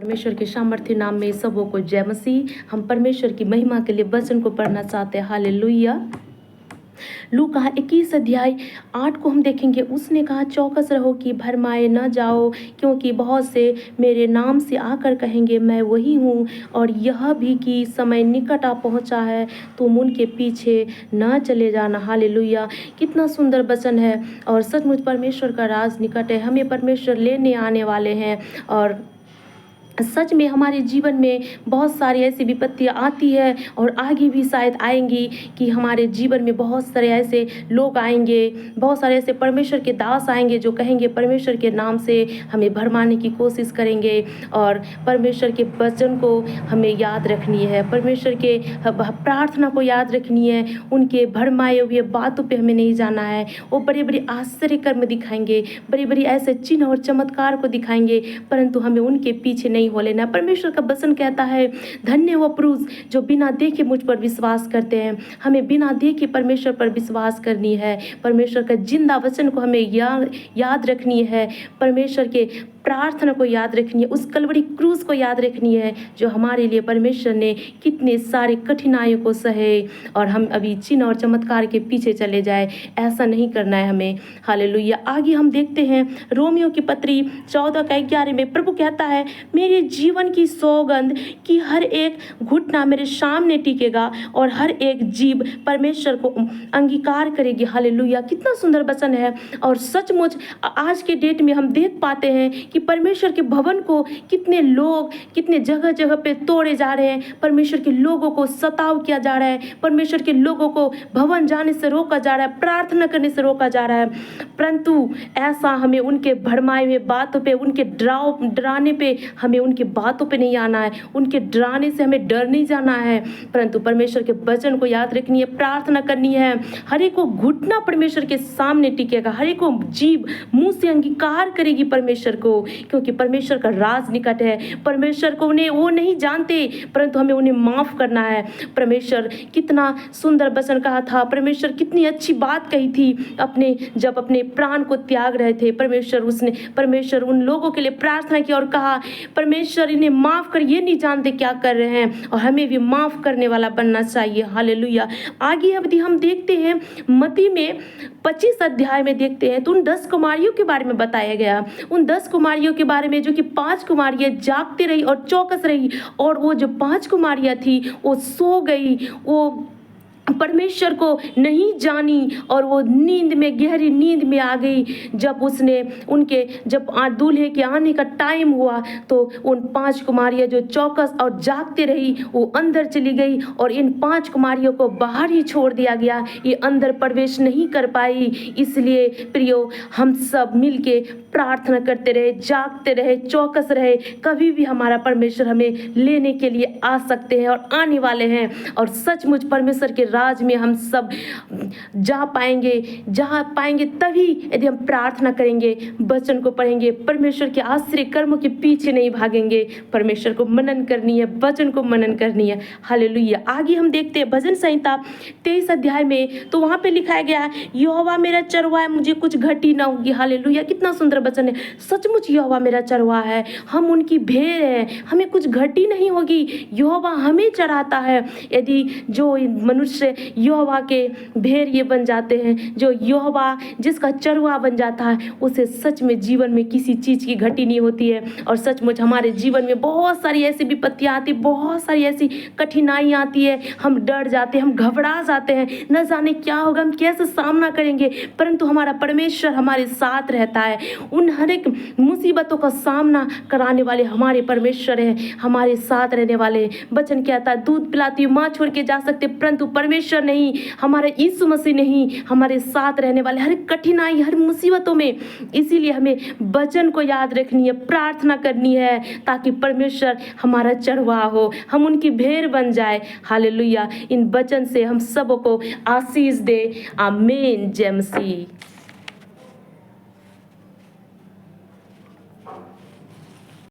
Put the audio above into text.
परमेश्वर के सामर्थ्य नाम में सबों को जय मसीह। हम परमेश्वर की महिमा के लिए वचन को पढ़ना चाहते हैं। हालेलुया। लूका 21 अध्याय 8 को हम देखेंगे। उसने कहा, चौकस रहो कि भरमाए न जाओ, क्योंकि बहुत से मेरे नाम से आकर कहेंगे मैं वही हूँ, और यह भी कि समय निकट आ पहुँचा है, तुम उनके पीछे न चले जाना। हालेलुया। कितना सुंदर वचन है। और सचमुच परमेश्वर का राज निकट है। हमें परमेश्वर लेने आने वाले हैं। और सच में हमारे जीवन में बहुत सारी ऐसी विपत्तियाँ आती है और आगे भी शायद आएंगी कि हमारे जीवन में बहुत सारे ऐसे लोग आएंगे, बहुत सारे ऐसे परमेश्वर के दास आएंगे जो कहेंगे परमेश्वर के नाम से हमें भरमाने की कोशिश करेंगे। और परमेश्वर के वचन को हमें याद रखनी है, परमेश्वर के प्रार्थना को याद रखनी है। उनके भरमाए हुए बातों पे हमें नहीं जाना है। वो बड़े बड़े आश्चर्य कर्म दिखाएंगे, बड़ी बड़ी ऐसे चिन्ह और चमत्कार को दिखाएंगे, परंतु हमें उनके पीछे नहीं हो लेना। परमेश्वर का वचन कहता है, धन्य वो पुरुष जो बिना देखे मुझ पर विश्वास करते हैं। हमें बिना देखे परमेश्वर पर विश्वास करनी है। परमेश्वर का जिंदा वचन को हमें याद रखनी है। परमेश्वर के प्रार्थना को याद रखनी है। उस कलवरी क्रूस को याद रखनी है जो हमारे लिए परमेश्वर ने कितने सारे कठिनाइयों को सहे, और हम अभी चिन्ह और चमत्कार के पीछे चले जाए, ऐसा नहीं करना है हमें। हालेलुया। आगे हम देखते हैं रोमियो की पत्री 14:11 में प्रभु कहता है, मेरे जीवन की सौगंध कि हर एक घुटना मेरे सामने टिकेगा और हर एक जीभ परमेश्वर को अंगीकार करेगी। हालेलुया। कितना सुंदर वचन है। और सचमुच आज के डेट में हम देख पाते हैं कि परमेश्वर के भवन को कितने लोग कितने जगह जगह पे तोड़े जा रहे हैं। परमेश्वर के लोगों को सताव किया जा रहा है। परमेश्वर के लोगों को भवन जाने से रोका जा रहा है, प्रार्थना करने से रोका जा रहा है। परंतु ऐसा हमें उनके भरमाए हुए बातों पे, उनके डराने पे, हमें उनके बातों पे नहीं आना है। उनके डराने से हमें डर नहीं जाना है, परंतु परमेश्वर के वचन को याद रखनी है, प्रार्थना करनी है। हर एक को घुटना परमेश्वर के सामने टिकेगा, हर एक को जीभ मुंह से अंगीकार करेगी परमेश्वर को, क्योंकि परमेश्वर का राज निकट है। परमेश्वर को उन्हें वो नहीं जानते, परंतु हमें उन्हें माफ करना है। परमेश्वर कितना सुंदर वचन कहा था, परमेश्वर कितनी अच्छी बात कही थी जब अपने प्राण को त्याग रहे थे। परमेश्वर उन लोगों के लिए प्रार्थना की और कहा, परमेश्वर इन्हें माफ कर, ये नहीं जानते क्या कर रहे हैं। और हमें भी माफ करने वाला बनना चाहिए। हालेलुया। आगे अवधि हम देखते हैं मत्ती में 25 अध्याय में देखते हैं तो उन 10 कुमारियों के बारे में बताया गया। उन 10 कुमारियों के बारे में जो कि 5 कुमारियां जागती रही और चौकस रही, और वो जो 5 कुमारियां थी वो सो गई, वो परमेश्वर को नहीं जानी, और वो नींद में, गहरी नींद में आ गई। जब दूल्हे के आने का टाइम हुआ तो उन 5 कुमारियां जो चौकस और जागते रही वो अंदर चली गई, और इन 5 कुमारियों को बाहर ही छोड़ दिया गया। ये अंदर प्रवेश नहीं कर पाई। इसलिए प्रियो, हम सब मिलके प्रार्थना करते रहे, जागते रहे, चौकस रहे। कभी भी हमारा परमेश्वर हमें लेने के लिए आ सकते हैं और आने वाले हैं। और सचमुच परमेश्वर के राज में हम सब जा पाएंगे तभी यदि हम प्रार्थना करेंगे, वचन को पढ़ेंगे, परमेश्वर के आश्चर्य कर्मों के पीछे नहीं भागेंगे। परमेश्वर को मनन करनी है, वचन को मनन करनी है। हालेलुया। आगे हम देखते हैं भजन संहिता 23 अध्याय में, तो वहां पे लिखाया गया है, यहोवा मेरा चरवाहा है, मुझे कुछ घटी ना होगी। हालेलुया। कितना सुंदर वचन है। सचमुच यहोवा मेरा चरवाहा है, हम उनकी भेड़ है, हमें कुछ घटी नहीं होगी। यहोवा हमें चराता है। यदि जो मनुष्य यहोवा के भेड़ ये बन जाते हैं, जो यहोवा जिसका चरवाहा बन जाता है, उसे सच में जीवन में किसी चीज की घटी नहीं होती है। और सचमुच हमारे जीवन में बहुत सारी ऐसी विपत्तियां आती, बहुत सारी ऐसी कठिनाइयां आती है, हम डर जाते हैं, हम घबरा जाते हैं, न जाने क्या होगा, हम कैसे सामना करेंगे। परंतु हमारा परमेश्वर हमारे साथ रहता है। उन हर एक मुसीबतों का सामना कराने वाले हमारे परमेश्वर हैं, हमारे साथ रहने वाले। वचन कहता है, दूध पिलाती माँ छोड़ के जा सकते, परंतु परमेश्वर नहीं, हमारे यीशु मसीह नहीं, हमारे साथ रहने वाले हर कठिनाई, हर मुसीबतों में। इसीलिए हमें वचन को याद रखनी है, प्रार्थना करनी है, ताकि परमेश्वर हमारा चरवाहा हो, हम उनकी भेड़ बन जाए। हालेलुया। इन वचन से हम सबको आशीष दे। आमीन। जय मसीह।